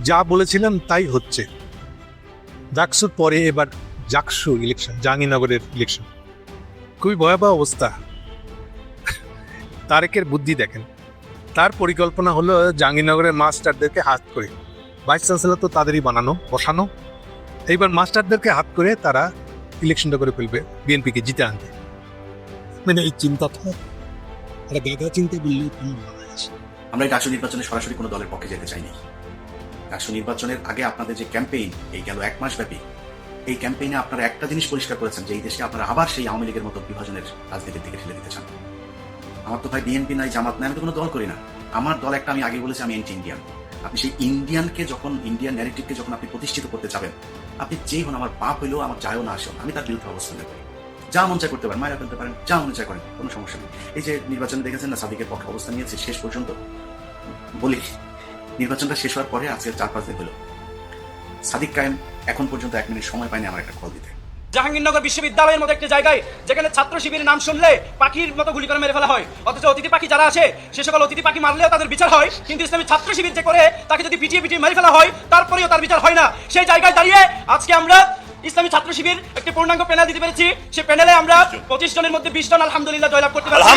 যা বলেছিলাম তাই হচ্ছে। ডাকসুর পরে এবার জাকসু ইলেকশন, জাহাঙ্গীরনগরের ইলেকশন, খুবই ভয়াবহ অবস্থা। তারেকের বুদ্ধি দেখেন, তার পরিকল্পনা হলো জাহাঙ্গীরনগরের মাস্টারদেরকে হাত করে, ভাইস চ্যান্সেলর তো তাদেরই বসানো, এইবার মাস্টারদেরকে হাত করে তারা ইলেকশনটা করে ফেলবে বিএনপিকে জিতে আনতে। মানে এই চিন্তাটা একটা গাধা চিন্তা বললেও আমরা এই ডাকসু নির্বাচনে সরাসরি কোনো দলের পক্ষে যেতে চাইনি। ডাকসু নির্বাচনের আগে আপনাদের যে ক্যাম্পেইন, এই গেল 1 মাস ব্যাপী, এই ক্যাম্পেইনে আপনারা একটা জিনিস পরিষ্কার করেছেন যে এই দেশকে আপনারা আবার সেই আওয়ামী লীগের মতো বিভাজনের রাজনীতির দিকে ঠেলে দিতে চান। আমার তো ভাই বিএনপি নাই, জামাত নাই, আমি তো কোনো দল করি না। আমার দল একটা, আমি আগে বলেছি আমি অ্যান্টি ইন্ডিয়ান। আপনি সেই ইন্ডিয়ানকে যখন, ইন্ডিয়ান ন্যারেটিভকে যখন আপনি প্রতিষ্ঠিত করতে যাবেন, আপনি যেই হন, আমার বাপ হইলেও আমার যায়ও না আসেও, আমি তার বিরুদ্ধে অবস্থান নেব। যা মন চায় করতে পারেন, মায়েরা ফেলতে পারেন, যা মনে চায় করেন, কোনো সমস্যা নেই। এই যে নির্বাচনে দেখেছেন না, সাদিকের পক্ষে অবস্থান নিয়েছে শেষ পর্যন্ত। বলি, নির্বাচনটা শেষ হওয়ার পরে আজকে 4-5 দিন হলো, সাদিক কায়েম এখন পর্যন্ত 1 মিনিট সময় পায়নি আমার একটা কল দিতে। জাহাঙ্গীরনগর বিশ্ববিদ্যালয়ের মতো একটি জায়গায় যেখানে ছাত্র শিবিরের নাম শুনলে পাখির মতো গুলি করে মেরে ফেলা হয়, অথচ অতিথি পাখি যারা আছে সে সকল অতিথি পাখি মারলেও তাদের বিচার হয়, কিন্তু ইসলামী ছাত্র শিবির যে করে তাকে যদি পিটিয়ে মেরে ফেলা হয় তারপরেও তার বিচার হয় না। সেই জায়গায় দাঁড়িয়ে আজকে আমরা ইসলামী ছাত্র শিবির একটি পূর্ণাঙ্গ প্যানেল দিতে পেরেছি। সেই প্যানেলে আমরা 25 জনের মধ্যে 20 জন আলহামদুলিল্লাহ জয়লাভ করতে পারছি।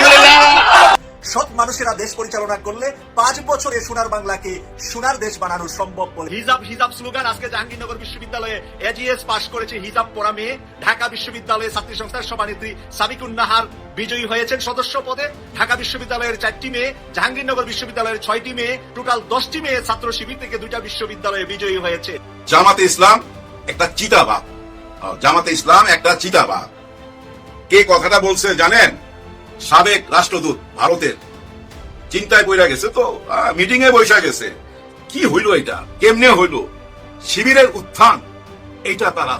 সৎ মানুষেরা দেশ পরিচালনা করলে 5 বছরে সোনার বাংলাকে সোনার দেশ বানানো সম্ভব বলে হিজাব স্লোগান আজকে জাহাঙ্গীরনগর বিশ্ববিদ্যালয়ে এজিএস পাশ করেছে হিজাব পরা মেয়ে। ঢাকা বিশ্ববিদ্যালয়ে ছাত্রী সংস্থার সভানেত্রী সাবিকুন নাহার বিজয়ী হয়েছেন সদস্য পদে। ঢাকা বিশ্ববিদ্যালয়ের 4টি মেয়ে, জাহাঙ্গীরনগর বিশ্ববিদ্যালয়ের 6টি মেয়ে, টোটাল 10টি মেয়ে ছাত্র শিবির থেকে 2টা বিশ্ববিদ্যালয়ে বিজয়ী হয়েছে। জামাতে ইসলাম একটা চিতাবাঘ, জামাতে ইসলাম একটা চিতাবাঘ। কে কথাটা বলছে জানেন? সাবেক রাষ্ট্রদূত ভারতের। চিন্তায় পড়া গেছে তো, মিটিং এ বসে গেছে। কি হইল এটা, কেমনে হইল? শিবিরের উত্থান, এইটা তারা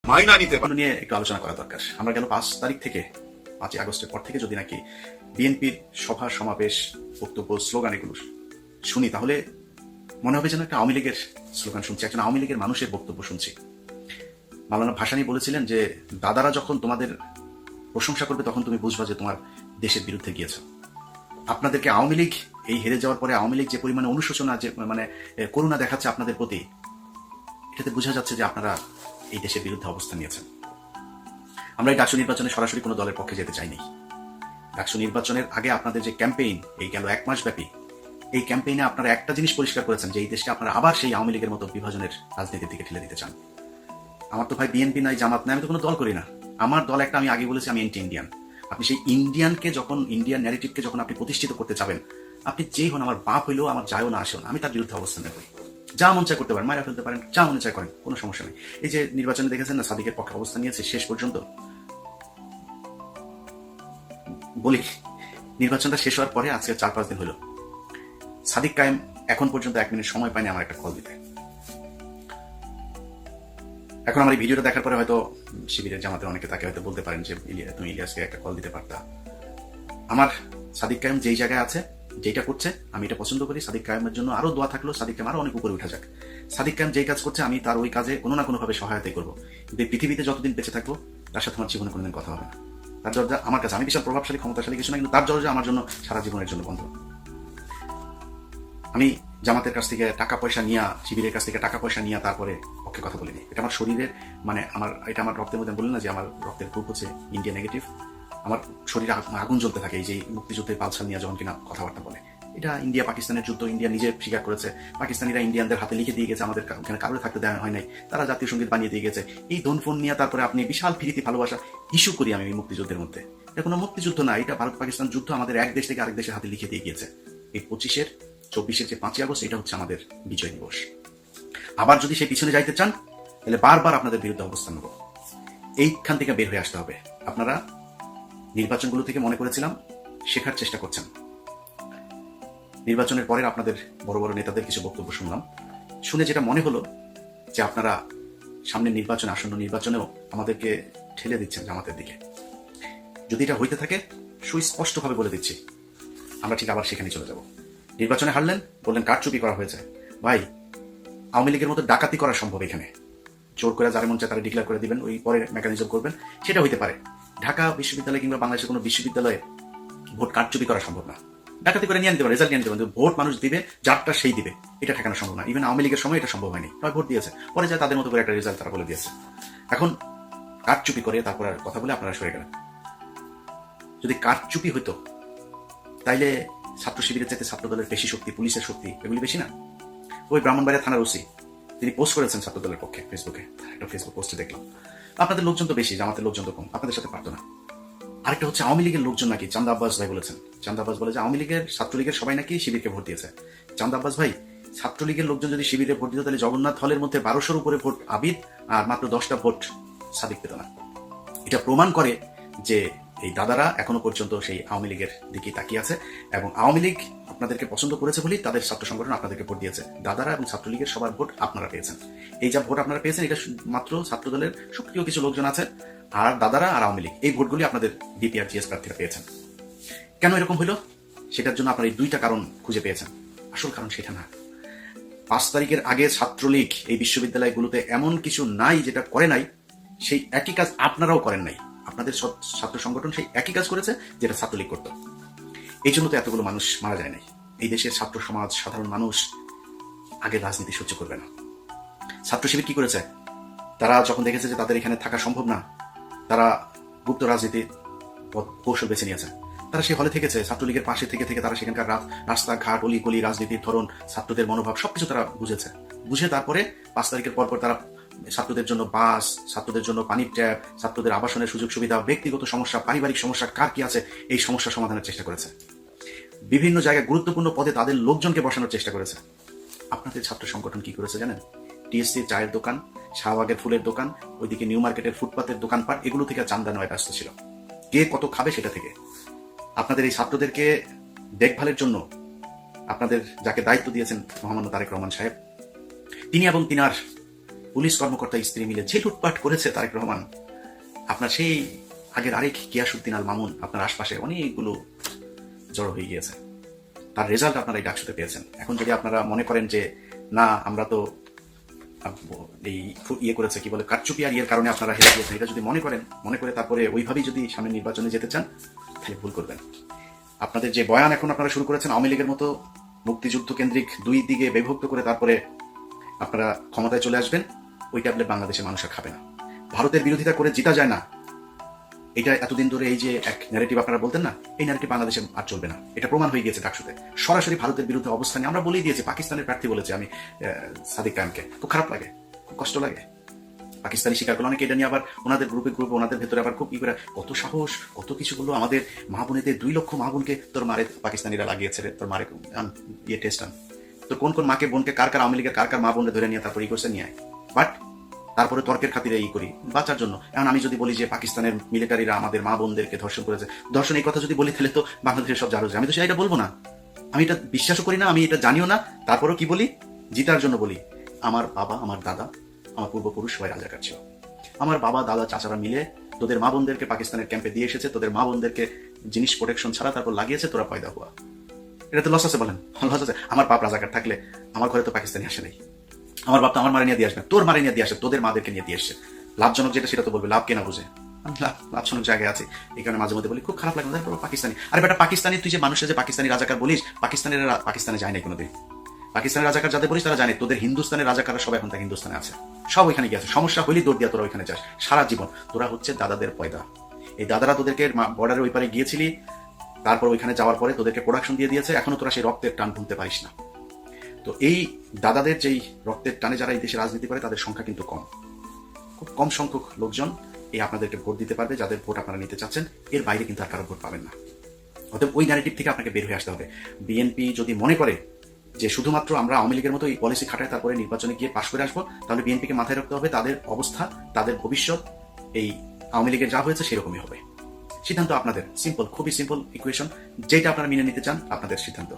মাইনা নিতে পারে। নিয়ে একটু আলোচনা করা দরকার। আমরা গেল 5 তারিখ থেকে, 5ই আগস্টের পর থেকে যদি নাকি বিএনপির সভা সমাবেশ, বক্তব্য, স্লোগান এগুলো শুনি, তাহলে মনে হবে যেন একটা আওয়ামী লীগের স্লোগান শুনছি, একজন আওয়ামী লীগের মানুষের বক্তব্য শুনছি। মাওলানা ভাসানী বলেছিলেন যে দাদারা যখন তোমাদের প্রশংসা করবে তখন তুমি বুঝবা যে তোমার দেশের বিরুদ্ধে গিয়েছ। আপনাদেরকে আওয়ামী লীগ এই হেরে যাওয়ার পরে আওয়ামী লীগ যে পরিমাণে অনুশোচনা, যে মানে করুণা দেখাচ্ছে আপনাদের প্রতি, এটাতে বোঝা যাচ্ছে যে আপনারা এই দেশের বিরুদ্ধে অবস্থান নিয়েছেন। আমরা এই ডাকসু নির্বাচনে সরাসরি কোনো দলের পক্ষে যেতে চাইনি। ডাকসু নির্বাচনের আগে আপনাদের যে ক্যাম্পেইন, এই গেল 1 মাস ব্যাপী, এই ক্যাম্পেইনে আপনারা একটা জিনিস পরিষ্কার করেছেন যে এই দেশকে আপনারা আবার সেই আওয়ামী লীগের মতো বিভাজনের রাজনীতির দিকে ঠেলে দিতে চান। আমার তো ভাই বিএনপি নাই, জামাত নাই, আমি তো কোনো দল করি না। আমার দল একটা, আমি আগে বলেছি আমি অ্যান্টি ইন্ডিয়ান। আপনি সেই ইন্ডিয়ানকে যখন, ইন্ডিয়ান ন্যারেটিভকে যখন আপনি প্রতিষ্ঠিত করতে যাবেন, আপনি যেই হন, আমার বাপ হইলেও আমার যায়ও না আসেও না, আমি তার বিরুদ্ধে অবস্থান নেব। যা মন চায় করতে পারেন, মায়েরা ফেলতে পারেন, যা মনে চায় করেন, কোনো সমস্যা নেই। এই যে নির্বাচনে দেখেছেন না, সাদিকের পক্ষে অবস্থান নিয়েছে শেষ পর্যন্ত। বলি, নির্বাচনটা শেষ হওয়ার পরে আজকে 4-5 দিন হলো, সাদিক কায়েম এখন পর্যন্ত 1 মিনিট সময় পায়নি আমার একটা কল দিতে। এখন আমার এই ভিডিওটা দেখার পরে হয়তো শিবিরের জামাতে অনেকে তাকে হয়তো বলতে পারেন যে তুমি ইলিয়াসকে একটা কল দিতে পারতা। আমার সাদিক কায়েম যেই জায়গায় আছে, যেটা করছে, আমি এটা পছন্দ করি। সাদিক কায়েমের জন্য আরো দোয়া থাকলো, সাদিক কায়েম আরো অনেক উপরে উঠা যাক। সাদিক কায়েম যেই কাজ করছে, আমি তার ওই কাজে কোনো না কোনোভাবে সহায়তাই করবো। কিন্তু এই পৃথিবীতে যতদিন বেঁচে থাকবো, তার সাথে আমার জীবনে কোনোদিন কথা হবে না। তার দরজা আমার কাছে, আমি বিশাল প্রভাবশালী, ক্ষমতাশালী কিছু না, কিন্তু তার দরজা আমার জন্য সারা জীবনের জন্য বন্ধ। আমি জামাতের কাছ থেকে টাকা পয়সা নিয়ে, শিবিরের কাছ থেকে টাকা পয়সা নিয়ে তারপরে পক্ষে কথা বলিনি। এটা আমার শরীরের, মানে এটা আমার রক্তের মধ্যে, বলি না যে আমার রক্তের গ্রুপ হচ্ছে ইন্ডিয়া নেগেটিভ। আমার শরীরে আগুন জ্বলতে থাকে এই যে মুক্তিযুদ্ধের পালসাল নিয়ে যখন কিনা কথাবার্তা বলে। এটা ইন্ডিয়া পাকিস্তানের যুদ্ধ, ইন্ডিয়া নিজে স্বীকার করেছে। পাকিস্তানিরা ইন্ডিয়ানদের হাতে লিখে দিয়ে গেছে, আমাদের ওখানে কারোর থাকতে দেওয়া হয় নাই, তারা জাতীয় সঙ্গীত বানিয়ে দিয়ে গেছে। এই ধন ফোন নিয়ে তারপরে আপনি বিশাল ফিরিতি ভালোবাসা ইস্যু করি আমি এই মুক্তিযুদ্ধের মধ্যে। এটা কোনো মুক্তিযুদ্ধ না, এটা ভারত পাকিস্তান যুদ্ধ আমাদের এক দেশ থেকে আরেক দেশের হাতে লিখে দিয়ে গিয়েছে। এই 25-24 যে 5ই আগস্ট, এটা হচ্ছে আমাদের বিজয় দিবস। আবার যদি সেই পিছনে যাইতে চান তাহলে বারবার আপনাদের বিরুদ্ধে অবস্থান নেব। এইখান থেকে বের হয়ে আসতে হবে। আপনারা নির্বাচনগুলো থেকে মনে করেছিলাম শেখার চেষ্টা করছেন। নির্বাচনের পরে আপনাদের বড় বড় নেতাদের কিছু বক্তব্য শুনলাম, শুনে যেটা মনে হলো যে আপনারা সামনের নির্বাচনে, আসন্ন নির্বাচনেও আমাদেরকে ঠেলে দিচ্ছেন জামাতের দিকে। যদি এটা হইতে থাকে সুস্পষ্টভাবে বলে দিচ্ছি, আমরা ঠিক আবার সেখানে চলে যাব। নির্বাচনে হারলেন, বললেন কারচুপি করা হয়েছে। ভাই, আওয়ামী লীগের মতো ডাকাতি করা সম্ভব এখানে। জোর করে যারা মন চায় তারা ডিক্লেয়ার করে দিবেন, ওই পরে মেকানিজম করবেন, সেটা হইতে পারে। ঢাকা বিশ্ববিদ্যালয় কিংবা বাংলাদেশের কোনো বিশ্ববিদ্যালয়ে ভোট কারচুপি করা সম্ভব না। ডাকাতি করে নিয়ে আনতে পারে, রেজাল্ট নিয়ে আনতে পারে, ভোট মানুষ দিবে, যারটা সেই দিবে, এটা ঠেকানো সম্ভব না। ইভেন আওয়ামী লীগের সময় এটা সম্ভব হয়নি, সবাই ভোট দিয়েছে, পরে যায় তাদের মতো করে একটা রেজাল্ট তারা বলে দিয়েছে। এখন কারচুপি করে তারপর আর কথা বলে আপনারা সরে গেলেন। যদি কারচুপি হইতো তাইলে ছাত্র শিবিরের চাইতে ছাত্র দলের বেশি শক্তি, পুলিশের শক্তি এগুলি বেশি না? ওই ব্রাহ্মণবাড়িয়া থানার ওসি তিনি পোস্ট করেছেন ছাত্র দলের পক্ষে ফেসবুকে, একটা ফেসবুক পোস্টে দেখলাম। আপনাদের লোকজন তো বেশি, জামাতের লোকজন তো কম, আপনাদের সাথে পারতো না। আরেকটা হচ্ছে আওয়ামী লীগের লোকজন নাকি, চান্দা আব্বাস ভাই বলেছেন, চান্দা আব্বাস বলে যে আওয়ামী লীগের, ছাত্রলীগের সবাই নাকি শিবিরকে ভোট দিয়েছে। চান্দা আব্বাস ভাই, ছাত্রলীগের লোকজন যদি শিবিরে ভোট দিত তাহলে জগন্নাথ হলের মধ্যে 1200-র উপরে ভোট আবিদ আর মাত্র 10টা ভোট সাদিক পেত না। এটা প্রমাণ করে যে এই দাদারা এখনো পর্যন্ত সেই আওয়ামী লীগের দিকে তাকিয়ে আছে, এবং আওয়ামী লীগ আপনাদেরকে পছন্দ করেছে বলেই তাদের ছাত্র সংগঠন আপনাদেরকে ভোট দিয়েছে। দাদারা এবং ছাত্রলীগের সবার ভোট আপনারা পেয়েছেন। এই যা ভোট আপনারা পেয়েছেন, এটা মাত্র ছাত্র দলের সক্রিয় কিছু লোকজন আছে, আর দাদারা আর আওয়ামী লীগ এই ভোটগুলি আপনাদের ডিপিআর জিএস প্রার্থীরা পেয়েছেন। কেন এরকম হলো সেটার জন্য আপনারা এই দুইটা কারণ খুঁজে পেয়েছেন। আসল কারণ সেটা না। 5 তারিখের আগে ছাত্রলীগ এই বিশ্ববিদ্যালয়গুলোতে এমন কিছু নাই যেটা করে নাই, সেই একই কাজ আপনারাও করেন নাই। আপনাদের ছাত্র সংগঠন সেই একই কাজ করেছে যেটা ছাত্রলীগ করত। এই জন্য তো এতগুলো মানুষ মারা যায় নাই। এই দেশের ছাত্র সমাজ, সাধারণ মানুষ আগের রাজনীতি সহ্য করবে না। ছাত্র শিবির কি করেছে? তারা যখন দেখেছে যে তাদের এখানে থাকা সম্ভব না, তারা গুপ্ত রাজনীতির কৌশল বেছে নিয়েছে। তারা সেই হলে থেকেছে, ছাত্রলীগের পাশে থেকে থেকে তারা সেখানকার রাস্তাঘাট, অলিগলি, রাজনীতির ধরন, ছাত্রদের মনোভাব সবকিছু তারা বুঝেছে। বুঝে তারপরে 5 তারিখের পরপর তারা ছাত্রদের জন্য বাস, ছাত্রদের জন্য পানির ট্যাপ, ছাত্রদের আবাসনের সুযোগ সুবিধা, ব্যক্তিগত সমস্যা, পারিবারিক সমস্যা কার কি আছে এই সমস্যা সমাধানের চেষ্টা করেছে। বিভিন্ন জায়গায় গুরুত্বপূর্ণ পদে তাদের লোকজনকে বসানোর চেষ্টা করেছে। আপনাদের ছাত্র সংগঠন কি করেছে জানেন? টিএসসির চায়ের দোকান, শাহবাগের ফুলের দোকান, ওইদিকে নিউ মার্কেটের ফুটপাতের দোকানপাট, এগুলো থেকে চান্দা নেওয়ায় ব্যস্ত ছিল। কে কত খাবে সেটা থেকে। আপনাদের এই ছাত্রদেরকে দেখভালের জন্য আপনাদের যাকে দায়িত্ব দিয়েছেন মহামান্য তারেক রহমান সাহেব, তিনি এবং তিনার পুলিশ কর্মকর্তা স্ত্রী মিলে যে লুটপাট করেছে তারেক রহমান, আপনার সেই আগের আরেক গিয়াসউদ্দিন আল মামুন আপনার আশপাশে অনেকগুলো জড়ো হয়ে গিয়েছে। তার রেজাল্ট আপনারা এই ডাকসুতে পেয়েছেন। এখন যদি আপনারা মনে করেন যে না আমরা তো এই ইয়ে করেছে, কি বলে, কারচুপি আর ইয়ের কারণে আপনারা হেরে গিয়েছেন, এটা যদি মনে করে তারপরে ওইভাবেই যদি সামনে নির্বাচনে যেতে চান তাহলে ভুল করবেন। আপনাদের যে বয়ান এখন আপনারা শুরু করেছেন আওয়ামী লীগের মতো মুক্তিযুদ্ধ কেন্দ্রিক দুই দিকে বিভক্ত করে তারপরে আপনারা ক্ষমতায় চলে আসবেন, ওই ট্যাবলেট বাংলাদেশের মানুষ আর খাবে না। ভারতের বিরোধিতা করে জিতা যায় না, এটা এতদিন ধরে এই যে এক ন্যারেটিভ আপনারা বলতেন না, এই ন্যারেটিভ বাংলাদেশে আর চলবে না। এটা প্রমাণ হয়ে গিয়েছে ডাকসুতে। সরাসরি ভারতের বিরুদ্ধে অবস্থানে আমরা বলেই দিয়েছি। পাকিস্তানের প্রার্থী বলেছে আমি সাদিক কায়েমকে, খুব খারাপ লাগে, খুব কষ্ট লাগে। পাকিস্তানি স্বীকার করলো, অনেকে এটা নিয়ে আবার ওনাদের গ্রুপে ওনাদের ভেতরে আবার খুব করে কত সাহস, কত কিছু বললো। আমাদের মা বোনেদের 2 লক্ষ মা বোনকে তোর মারে পাকিস্তানিরা লাগিয়েছে রে, তোর মারে ইয়ে টেস্ট আন, তোর কোন কোন মাকে বোনকে কার আওয়ামী লীগের কার মা বোনকে ধরে নিয়ে তারপর ই করছে নিয়ে আয়। বাট তারপরে তর্কের খাতিরে ই করি বাঁচার জন্য। এখন আমি যদি বলি যে পাকিস্তানের মিলিটারিরা আমাদের মা বোনদেরকে ধর্ষণ করেছে, ধর্ষণ এই কথা যদি বলি তাহলে তো বাংলাদেশের সব জারো যায়। আমি তো সেটা বলবো না, আমি এটা বিশ্বাসও করি না, আমি এটা জানিও না। তারপরেও কি বলি, জিতার জন্য বলি। আমার বাবা, আমার দাদা, আমার পূর্বপুরুষ সবাই রাজাকার ছিল। আমার বাবা, দাদা, চাচারা মিলে তোদের মা বোনদেরকে পাকিস্তানের ক্যাম্পে দিয়ে এসেছে, তোদের মা বোনদেরকে জিনিস প্রোটেকশন ছাড়া তারপর লাগিয়েছে, তোরা পয়দা হওয়া। এটা তো লস আছে, বলেন লস আছে। আমার বাপ রাজাকার থাকলে আমার ঘরে তো পাকিস্তানি আসে নাই। আমার বাপ তো আমার মারে নিয়ে দিয়ে আসবে, তোর মারে নিয়ে দিয়ে আসে, তোদের মাদেরকে নিয়ে দিয়ে এসছে। লাভজনক যেটা সেটা তো বলবে, লাভ কেনা বুঝে। আমি লাভজনক জায়গায় আছি, এই কারণে মাঝে মধ্যে বলি খুব খারাপ লাগে। পাকিস্তানি, আরে বেটা পাকিস্তানি, তুই যে মানুষের যে পাকিস্তানি রাজাকার বলিস, পাকিস্তানে যায় নাই কোনোদিন। পাকিস্তানের রাজাকার যাদের বলিস তারা জানে তোদের হিন্দুস্তানের রাজাকাররা সব এখন হিন্দুস্তানে আছে, সব ওইখানে গিয়ে আছে। সমস্যা হইলেই দৌড় দিয়া তোরা ওইখানে যাস সারা জীবন। তোরা হচ্ছে দাদাদের পয়দা। এই দাদারা তোদেরকে বর্ডারের ওই পারে গিয়েছিলি, তারপর ওইখানে যাওয়ার পরে তোদেরকে প্রোডাকশন দিয়ে দিয়েছে, এখনো তোরা সেই রক্তের টান ভুলতে পারিস না। তো এই দাদাদের যেই রক্তের টানে যারা এই দেশে রাজনীতি করে তাদের সংখ্যা কিন্তু কম, খুব কম সংখ্যক লোকজন এই আপনাদেরকে ভোট দিতে পারবে, যাদের ভোট আপনারা নিতে চাচ্ছেন। এর বাইরে কিন্তু আর কারো ভোট পাবেন না। অতএব ওই ন্যারেটিভ থেকে আপনাকে বের হয়ে আসতে হবে। বিএনপি যদি মনে করে যে শুধুমাত্র আমরা আওয়ামী লীগের মতো এই পলিসি খাটায় তারপরে নির্বাচনে গিয়ে পাশ করে আসবো, তাহলে বিএনপিকে মাথায় রাখতে হবে তাদের অবস্থা, তাদের ভবিষ্যৎ এই আওয়ামী লীগের যা হয়েছে সেরকমই হবে। সিদ্ধান্ত আপনাদের, সিম্পল, খুবই সিম্পল ইকুয়েশন, যেটা আপনারা মেনে নিতে চান আপনাদের সিদ্ধান্ত।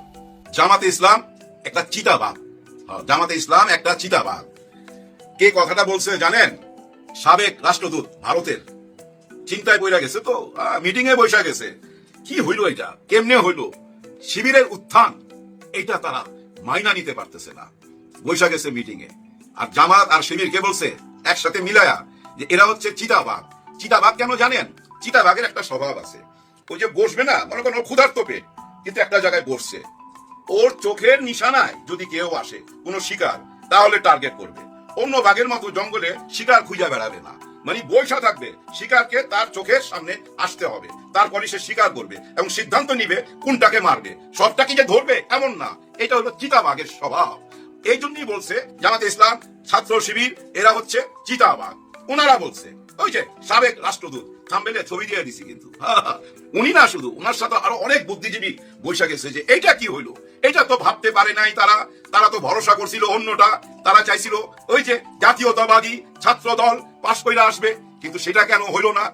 জামাতে ইসলাম একটা চিতাবাঘ। জামাতে ইসলাম একটা চিতাবাঘ। কে কথাটা বলছে জানেন? সাবেক রাষ্ট্রদূত ভারতের। চিন্তায় পড়ে গেছে তো, মিটিং এ বসে গেছে। কি হইল এটা, কেমনে হইল? শিবিরের উত্থান এটা তারা মাইনা নিতে পারতেছে না, বসে গেছে মিটিং এ। আর জামাত আর শিবির কে বলছে একসাথে মিলায়া যে এরা হচ্ছে চিতাবাঘ। চিতাবাঘ কেন জানেন? চিতাবাঘের একটা স্বভাব আছে, ওই যে বসবে না, মনে করেন ক্ষুধার্ত পেট, কিন্তু একটা জায়গায় বসছে, ওর চোখের নিশানায় যদি কেউ আসে কোনো শিকার, তাহলে টার্গেট করবে। অন্য বাঘের মতো জঙ্গলে শিকার খুঁজে বেড়াবে না, মানে বৈশা থাকবে, শিকারকে তার চোখের সামনে আসতে হবে, তারপরে সে শিকার করবে এবং সিদ্ধান্ত নিবে কোনটাকে মারবে। সবটাকে যে ধরবে এমন না, এটা হলো চিতাবাঘের স্বভাব। এই জন্যই বলছে জামাতে ইসলাম, ছাত্র শিবির এরা হচ্ছে চিতাবাঘ। ওনারা বলছে, ওই যে সাবেক রাষ্ট্রদূত, থাম্বনেলে ছবি দিয়ে দিছি কিন্তু, উনি না শুধু, ওনার সাথে আরো অনেক বুদ্ধিজীবী বসে গেছে যে এইটা কি হইলো, এটা তো ভাবতে পারে নাই তারা তো ভরসা করছিল অন্যটা, তারা চাইছিল ওই যে জাতীয়তাবাদী ছাত্র দল পাশ কইরা আসবে, কিন্তু সেটা কেন হইলো না,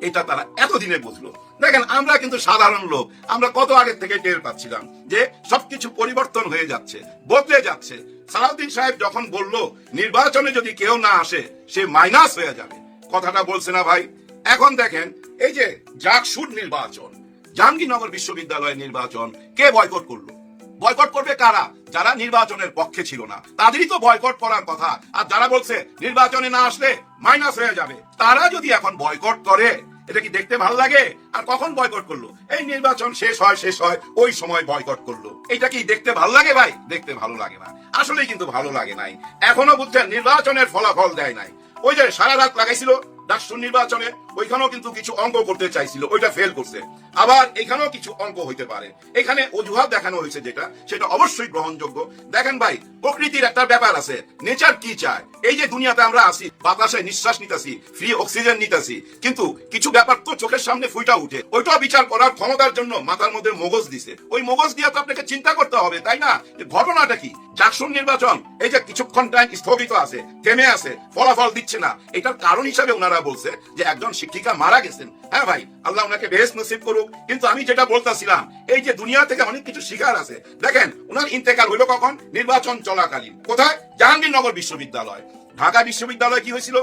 এটা তারা এতদিনে বুঝলো। দেখেন আমরা কিন্তু সাধারণ লোক, আমরা কত আগে থেকে টের পাচ্ছিলাম যে সবকিছু পরিবর্তন হয়ে যাচ্ছে, বদলে যাচ্ছে। সালাউদ্দিন সাহেব যখন বলল নির্বাচনে যদি কেউ না আসে সে মাইনাস হয়ে যাবে, কথাটা বলছে না ভাই? এখন দেখেন এই যে জাকসুর নির্বাচন, জাহাঙ্গীরনগর বিশ্ববিদ্যালয়ের নির্বাচন কে বয়কট করলো? বয়কট করবে কারা? যারা নির্বাচনের পক্ষে ছিল না, তাদেরই তো বয়কট করার কথা। আর যারা বলছে নির্বাচনে না আসলে মাইনাস হয়ে যাবে, তারা যদি এখন বয়কট করে, এটা কি দেখতে ভালো লাগে? আর কখন বয়কট করলো? এই নির্বাচন শেষ হয় ওই সময় বয়কট করলো। এটা কি দেখতে ভালো লাগে ভাই? দেখতে ভালো লাগে না, আসলেই কিন্তু ভালো লাগে নাই। এখনো বুঝছেন নির্বাচনের ফলাফল দেয় নাই। ওই যে সারা রাত লাগাইছিল ডাকসুর নির্বাচনে, ওইখানেও কিন্তু কিছু অঙ্ক করতে চাইছিল, ওইটা ফেল করছে। আবার এখানেও কিছু অঙ্ক হইতে পারে, এখানে অজুহাত দেখানো হয়েছে যেটা, সেটা অবশ্যই গ্রহণযোগ্য। দেখেন ভাই, প্রকৃতির একটা ব্যাপার আছে, নেচার কি চায়। এই যে দুনিয়াতে আমরা আছি, বাতাসে নিঃশ্বাস নিতেছি, ফ্রি অক্সিজেন নিতেছি, কিন্তু কিছু ব্যাপার তো চোখের সামনে ফুইটা উঠে, ওইটা বিচার করার ক্ষমতার জন্য মাথার মধ্যে মগজ দিছে। ওই মগজ দিয়ে তো আপনাকে চিন্তা করতে হবে, তাই না? ঘটনাটা কি? জাকসুর নির্বাচন এই যে কিছুক্ষণ টাইম স্থগিত আছে, থেমে আছে, ফলাফল দিচ্ছে না, এটার কারণ হিসাবে ওনারা বলছে যে একজন শিক্ষিকা মারা গেছেন। হ্যাঁ ভাই, আল্লাহ ওনাকে বেহেশত নসিব করুক, কিন্তু আমি যেটা বলতেছিলাম, এই যে দুনিয়া থেকে অনেক কিছু শিকার আছে। দেখেন ওনার ইন্তেকাল হইলো কখন? নির্বাচন চলাকালীন। কোথায়? জাহাঙ্গীরনগর বিশ্ববিদ্যালয়। ঢাকা বিশ্ববিদ্যালয় কি হয়েছিল?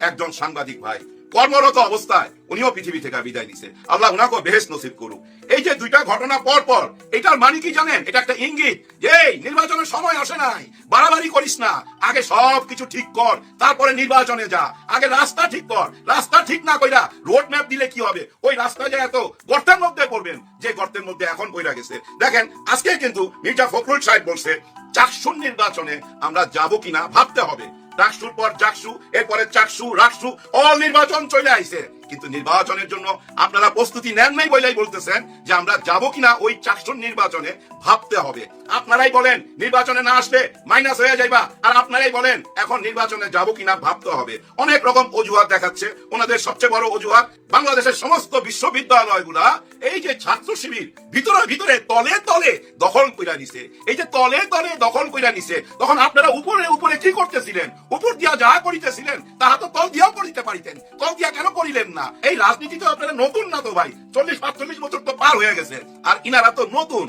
একজন সাংবাদিক ভাই কর্মরত অবস্থায় উনিও পৃথিবী থেকে বিদায় দিছে, আল্লাহ উনাকেও বেহেশত নসিব করুক। এই যে দুইটা ঘটনা পর পর, এটার মানে কি জানেন? এটা একটা ইঙ্গিত যে নির্বাচনের সময় আসে নাই, বাড়াবাড়ি করিস না, আগে সব কিছু ঠিক কর, তারপরে নির্বাচনে যা। আগে রাস্তা ঠিক কর, রাস্তা ঠিক না কইরা রোড ম্যাপ দিলে কি হবে? ওই রাস্তা যে এত গর্তের মধ্যে পড়বেন, যে গর্তের মধ্যে এখন পড়া গেছে। দেখেন আজকে কিন্তু মির্জা ফখরুল সাহেব বলছে চাকসুর নির্বাচনে আমরা যাব কিনা ভাবতে হবে। ডাকসুর পর জাকসু, এরপরে চাকসু, রাকসু, অল নির্বাচন চলে আইছে, কিন্তু নির্বাচনের জন্য আপনারা প্রস্তুতি নেন নাই বলেই বলতেছেন যে আমরা যাব কিনা ওই চাকসুর নির্বাচনে ভাবতে হবে। আপনারাই বলেন নির্বাচনে না আসলে মাইনাস হয়ে যাইবা, আর আপনারাই বলেন এখন নির্বাচনে যাব কিনা ভাবতে হবে। অনেক রকম অজুহাত দেখাচ্ছে। ওনাদের সবচেয়ে বড় অজুহাত, বাংলাদেশের সমস্ত বিশ্ববিদ্যালয়গুলা এই যে ছাত্র শিবির ভিতরে তলে তলে দখল কইরা নিছে। এই যে তলে তলে দখল কইরা নিছে, তখন আপনারা উপরে কি করতেছিলেন? উপর দিয়া যা করিতেছিলেন তারা তো তল দিয়াও করিতে পারিতেন, তল দিয়া কেন করিলেন না? এই রাজনীতি তো আপনারা নতুন না তো ভাই, 40-45 বছর তো পার হয়ে গেছে, আর ইনারা তো নতুন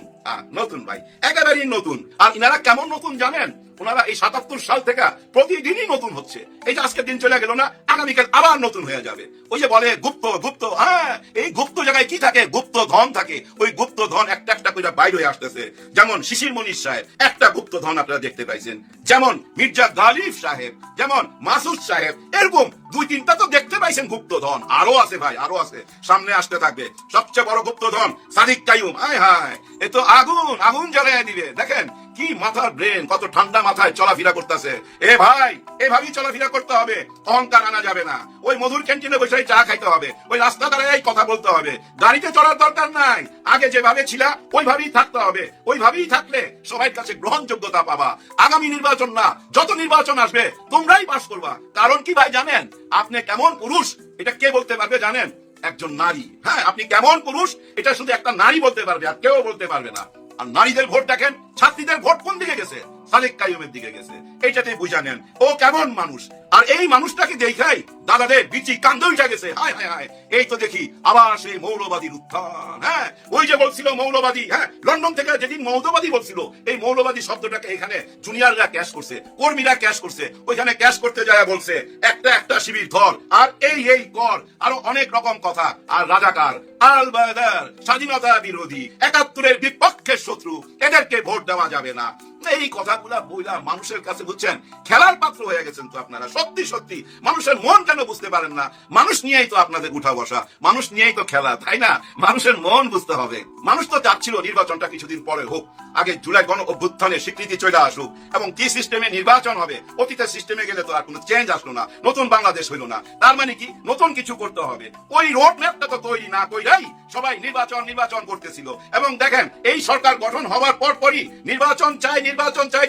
নতুন ভাই, একেবারেই নতুন। আর ইনারা কেমন নতুন জানেন? ওনারা এই 77 সাল থেকে প্রতিদিনই নতুন হচ্ছে। এই যে আজকের দিন চলে গেল না, আগামীকাল আবার নতুন হয়ে যাবে। ওই যে বলে গুপ্ত, হ্যাঁ, এই গুপ্ত জায়গায় কি থাকে? গুপ্ত ধন থাকে। ওই গুপ্ত ধন একটা একটা করে বাইরে হয়ে আসতেছে। যেমন শিশির মনির সাহেব, একটা গুপ্ত ধন আপনারা দেখতে পাইছেন। যেমন মির্জা গালিব সাহেব, যেমন মাসুদ সাহেব, এরকম 2-3টা তো দেখতে পাইছেন গুপ্ত ধন। আরো আছে ভাই, আরো আছে, সামনে আসতে থাকবে। সবচেয়ে বড় গুপ্ত ধন সাদিক কাইয়ুম, হায় এ তো আগুন জ্বালিয়ে দিবে। দেখেন কি মাথার ব্রেন, কত ঠান্ডা মাথায় চলাফেরা করতেছে। এ ভাই, এভাবেই চলাফেরা করতে হবে, অহংকার আনা যাবে না। ওই মধুর ক্যান্টিনে বসে চা খাইতে হবে, ওই রাস্তা দাঁড়ায় কথা বলতে হবে, গাড়িতে চড়ার দরকার নাই। আগে যেভাবে ছিলা ওইভাবেই থাকতে হবে, ওইভাবেই থাকলে সবার কাছে গ্রহণযোগ্যতা পাবা। আগামী নির্বাচন না, যত নির্বাচন আসবে তোমরাই পাস করবা। কারণ কি ভাই জানেন, আপনি কেমন পুরুষ এটা কে বলতে পারবে জানেন? একজন নারী। হ্যাঁ, আপনি কেমন পুরুষ এটা শুধু একটা নারী বলতে পারবে, আর কেউ বলতে পারবে না। আর নারীদের ভোট দেখেন, ছাত্রীদের ভোট কোন দিকে গেছে? সালেক কাইয়ুমের দিকে গেছে। এইটাতেই বুঝা নেন ও কেমন মানুষ। আর এই মানুষটাকে দেখাই দাদাদের বিচি কান্দে উঠে গেছে। হায় হায় হায়, এই তো দেখি আবার সেই মৌলবাদীর উত্থান। হ্যাঁ, ওই যে বলছিল মৌলবাদী, হ্যাঁ, লন্ডন থেকে যেদিন মৌলবাদী বলছিল, এই মৌলবাদী শব্দটাকে এখানে জুনিয়ররা ক্যাশ করছে, কর্মীরা ক্যাশ করছে। ওইখানে ক্যাশ করতে যায় বলছে একটা শিবির ধর, আর এই কর, আরো অনেক রকম কথা। আর রাজাকার, আল বায়দার, স্বাধীনতা বিরোধী, ৭১-এর বিপক্ষের শত্রু, এদেরকে ভোট দেওয়া যাবে না। এই কথাগুলা বইলা মানুষের কাছে বুঝছেন খেলার পাত্র হয়ে গেছেন তো আপনারা। সত্যি সত্যি মানুষের মন কেন বুঝতে পারেন না? মানুষ নিয়েই তো আপনাদের উঠা বসা, মানুষ নিয়েই তো খেলা, তাই না? মানুষের মন বুঝতে হবে। মানুষ তো চাচ্ছিল নির্বাচনটা কিছুদিন পরে হোক, আগে জুলাই গণ অভ্যুত্থানের স্বীকৃতি চলে আসুক, এবং কি সিস্টেমে নির্বাচন হবে। অতীতের সিস্টেমে গেলে তো আর কোনো চেঞ্জ আসলো না, নতুন বাংলাদেশ হইলো না। তার মানে কি নতুন কিছু করতে হবে। ওই রোড ম্যাপটা তো তৈরি না কইরাই সবাই নির্বাচন করতেছিল। এবং দেখেন এই সরকার গঠন হওয়ার পরই নির্বাচন চাই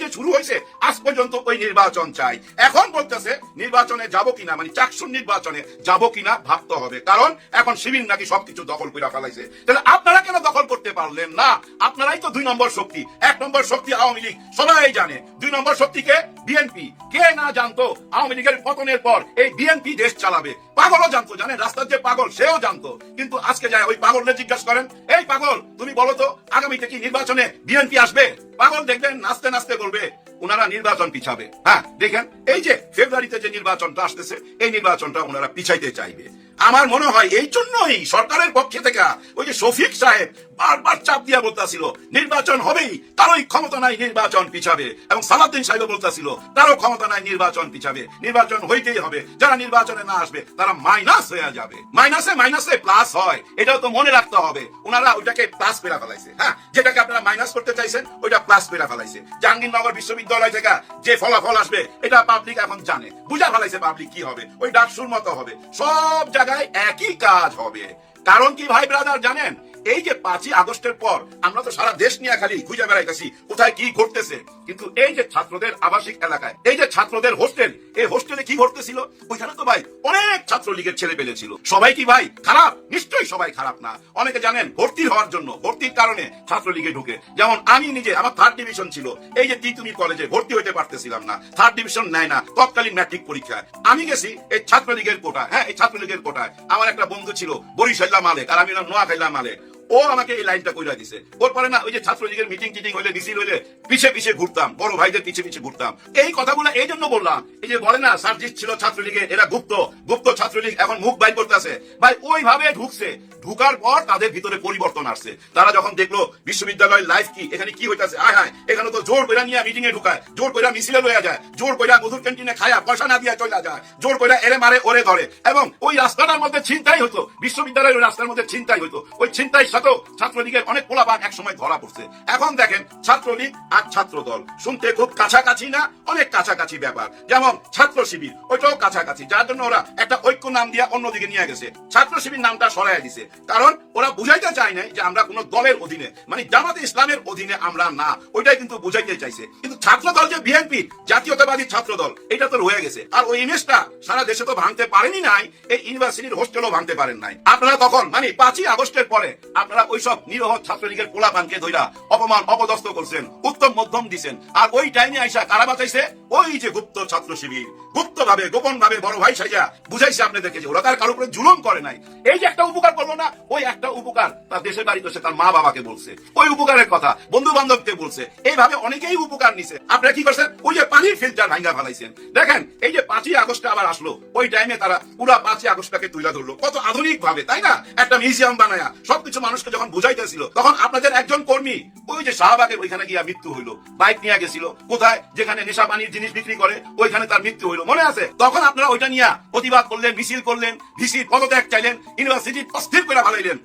যে শুরু হয়েছে, আজ পর্যন্ত ওই নির্বাচন চাই। এখন বলতেছে নির্বাচনে যাব কিনা, মানে চাকসুর নির্বাচনে যাব কিনা ভাবতে হবে, কারণ এখন শিবির নাকি সবকিছু দখল করে ফেলাইছে। তাহলে আপনারা কেন দখল করতে পারলেন না? আপনারাই তো ২ নম্বর শক্তি। ১ নম্বর শক্তি আওয়ামী লীগ, সবাই জানে। ২ নম্বর শক্তিকে বিএনপি। কে না জানতো আওয়ামী লীগের পতনের পর এই বিএনপি দেশ চালাবে? পাগলও জানতো, জানেন, রাস্তার যে পাগল সেও জানতো। কিন্তু আজকে যায় ওই পাগলকে জিজ্ঞাসা করেন, এই পাগল তুমি বলো তো আগামীতে কি নির্বাচনে বিএনপি আসবে? পাগল দেখবেন নাচতে নাচতে বলবে ওনারা নির্বাচন পিছাবে। হ্যাঁ, দেখেন এই যে ফেব্রুয়ারিতে যে নির্বাচনটা আসতেছে, এই নির্বাচনটা ওনারা পিছাইতে চাইবে। আমার মনে হয় এই জন্যই সরকারের পক্ষে থেকে ওই যে শফিক সাহেব বারবার চাপ দিয়া বলতেছিল নির্বাচন হবেই, তারই ক্ষমতা নাই নির্বাচন পিছাবে, এবং সালাউদ্দিন সাহেব বলতেছিল তারও ক্ষমতা নাই নির্বাচন পিছাবে, নির্বাচন হইতেই হবে, যারা নির্বাচনে না আসবে তারা মাইনাস হয়ে যাবে। মাইনাসে প্লাস হয়, এটাও তো মনে রাখতে হবে। ওনারা ওইটাকে প্লাস করে ফেলাইছে। হ্যাঁ, যেটাকে আপনারা মাইনাস করতে চাইছেন ওইটা প্লাস করে ফেলাইছে। জাহাঙ্গীরনগর বিশ্ববিদ্যালয় থেকে যে ফলাফল আসবে এটা পাবলিক এখন জানে, বুঝা ফেলাইছে পাবলিক কি হবে, ওই ডাকসুর মতো হবে, সব জায়গায় একই কাজ হবে। কারণ কি ভাই ব্রাদার জানেন, এই যে ৫ই আগস্টের পর আমরা তো সারা দেশ নিয়ে খালি খুঁজে বেড়াইতেছি কোথায় কি ঘটতেছে, কিন্তু এই যে ছাত্রদের আবাসিক এলাকায়, এই যে ছাত্রদের হোস্টেল, এই হোস্টেলে কি ঘটতেছিল? ওইখানে তো ভাই অনেক ছাত্রলীগের ছেলে পেলে ছিল। সবাই কি ভাই খারাপ? নিশ্চয়ই সবাই খারাপ না। অনেকে জানেন ভর্তির হওয়ার জন্য, ভর্তির কারণে ছাত্রলীগে ঢুকে। যেমন আমি নিজে, আমার 3rd ডিভিশন ছিল, এই যে তিতুমি কলেজে ভর্তি হইতে পারতেছিলাম না, 3rd ডিভিশন নেয় না তৎকালীন ম্যাট্রিক পরীক্ষায়। আমি গেছি এই ছাত্রলীগের কোটায়। হ্যাঁ, এই ছাত্রলীগের কোটায় আমার একটা বন্ধু ছিল বরিশাল্লা মালেক, আর আমি নোয়াখাইলা মালেক। ও আমাকে এই লাইনটা কইরা দিছে। ওর পরে না ওই যে ছাত্রলীগের মিটিং হইলে, মিছিল হইলে পিছে ঘুরতাম, বড় ভাইদের পিছে ঘুরতাম। এই কথাগুলো এই জন্য বললাম, এই যে বলে না সার্জিস ছিল ছাত্রলীগে, এরা গুপ্ত ছাত্রলীগ এখন মুখ বাইর করতেছে। ভাই ওইভাবে ঢুকছে, ঢুকার পর তাদের ভিতরে পরিবর্তন আসছে। তারা যখন দেখলো বিশ্ববিদ্যালয়ের লাইফ কি, এখানে কি হইতাছে, হ্যাঁ এখানে তো জোর কইরা নিয়ে মিটিং এ ঢুকায়, জোর কইরা মিছিলে লইয়া যায়, জোর কইরা মধুর ক্যান্টিনে খায়া পয়সা না দিয়া চলে যায়, জোর কইরা এরে মারে ওরে ধরে, এবং ওই রাস্তাটার মধ্যে ছিনতাই হতো, বিশ্ববিদ্যালয়ের রাস্তার মধ্যে ছিনতাই হতো। ওই ছিনতাই সাথেও ছাত্রলীগের অনেক পোলাপান এক সময় ধরা পড়ছে। এখন দেখেন ছাত্রলীগ আর ছাত্র দল শুনতে খুব কাছাকাছি না? অনেক কাছাকাছি ব্যাপার। যেমন ছাত্র শিবির, ওইটাও কাছাকাছি, যার জন্য ওরা একটা ঐক্য নাম দিয়ে অন্যদিকে নিয়ে গেছে, ছাত্র শিবির নামটা সরাইয়া দিছে। কারণ ওরা বুঝাইতে চায় নাই যে আমরা কোন দলের অধীনে, মানে জামাতে ইসলামের অধীনে আমরা না, ওইটাই কিন্তু বুঝাইতে চাইছে। কিন্তু ছাত্র দল যে বিএনপি জাতীয়তাবাদী ছাত্র দল, এটা তো রয়ে গেছে। আর ওই ইমেজটা সারা দেশে তো ভাঙতে পারেনি নাই, এই ইউনিভার্সিটির হোস্টেলও ভাঙতে পারেন নাই। আপনারা তখন মানে 5ই আগস্টের পরে আপনারা ওইসব নিরহ ছাত্রলীগের পোলাপানকে ধইরা অপমান অপদস্থ করছেন, উত্তম মধ্যম দিছেন। আর ওই টাইমে আইসা কারা বাঁচাইছে? ওই যে গুপ্ত ছাত্র শিবির, গুপ্ত ভাবে গোপন ভাবে বড় ভাই সাইজা বুঝাইছে আপনাদেরকে যে ওরা তার কারো উপরে জুলুম করে নাই। এই যে একটা উপকার করলো না, ওই একটা উপকার তার দেশের বাড়িতে সে তার মা বাবাকে বলছে, ওই উপকারের কথা বন্ধু বান্ধবকে বলছে। এইভাবে অনেকেই উপকার নিছে। আপনারা কি করছেন? ওই যে পানির ফিল্টার ভাঙ্গা ফেলাইছেন। দেখেন এই যে 5ই আগস্টে আবার আসলো, ওই টাইমে তারা পুরা 5ই আগস্টটাকে তুলে ধরলো কত আধুনিক ভাবে, তাই না? একটা মিউজিয়াম বানায়া সবকিছু মানুষকে যখন বুঝাইতেছিল, তখন আপনাদের একজন কর্মী ওই যে শাহবাগের ওইখানে গিয়া মৃত্যু হইলো, বাইক নিয়ে গেছিল কোথায়, যেখানে নেশা পানির জিনিস বিক্রি করে, ওইখানে তার মৃত্যু হইলো, মনে আছে? তখন আপনারা ওইটা নিয়ে প্রতিবাদ করলেন, মিছিল করলেন, ভিসির পদত্যাগ চাইলেন, ইউনিভার্সিটি অস্থির করে ফেলাইলেন।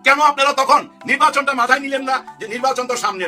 কেন আপনারা তখন নির্বাচনটা মাথায় নিলেন না? যে নির্বাচন তো সামনে,